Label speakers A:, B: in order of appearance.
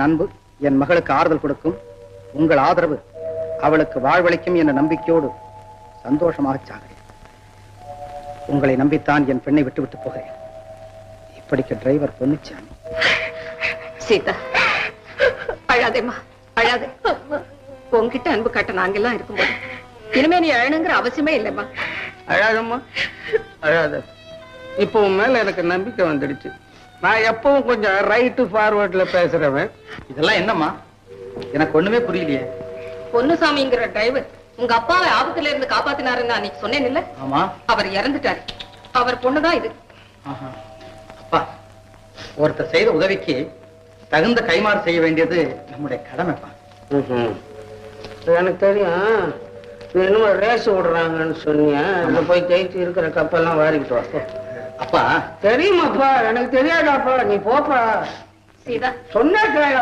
A: என் அன்பு என் மகளுக்கு ஆறுதல் கொடுக்கும், உங்கள் ஆதரவு அவளுக்கு வாழ்வளிக்கும் என்ற நம்பிக்கையோடு சந்தோஷமாக சாகிறேன். உங்களை நம்பித்தான் என் பெண்ணை விட்டு போகிறேன். இப்படிக்கு டிரைவர் பொன்னுச்சாமி.
B: சீதா, அழாதேம்மா, அழாதே. உங்ககிட்ட அன்பு காட்ட நாங்கெல்லாம் இருக்கும்போது இனிமே நீ அழணுங்கிற அவசியமே இல்லைம்மா.
C: அழாதம்மா, அழாத. இப்போ உன் மேல எனக்கு நம்பிக்கை வந்துடுச்சு. நான் எப்பவும் கொஞ்சம் ரைட்டு ஃபார்வர்ட்ல பேசுறவன்.
A: இதெல்லாம் என்னம்மா, எனக்கு ஒண்ணுமே புரியலையே.
B: பொன்னுசாமிங்கிற டிரைவர் உங்க அப்பாவை ஆபத்துல இருந்து காப்பாத்தினாருன்னு அன்னைக்கு சொன்னேன் இல்ல?
A: ஆமா.
B: அவர் இறந்துட்டாரு. அவர் பொண்ணுதான் இது.
A: அப்பா, ஒருத்தர் செய்த உதவிக்கு தகுந்த கைமாறு செய்ய வேண்டியது நம்முடைய கடமைப்பா.
C: எனக்கு தெரியும். நீ என்னமோ ரேஸ் விடுறாங்கன்னு சொன்னியா, அங்க போய் ஜெயிச்சு இருக்கிற கப்பெல்லாம் வாரிக்கிட்டு வா.
A: அப்பா
C: தெரியுமாப்பா, எனக்கு தெரியாதாப்பா, நீ போப்பா.
B: சீதா
C: சொன்னா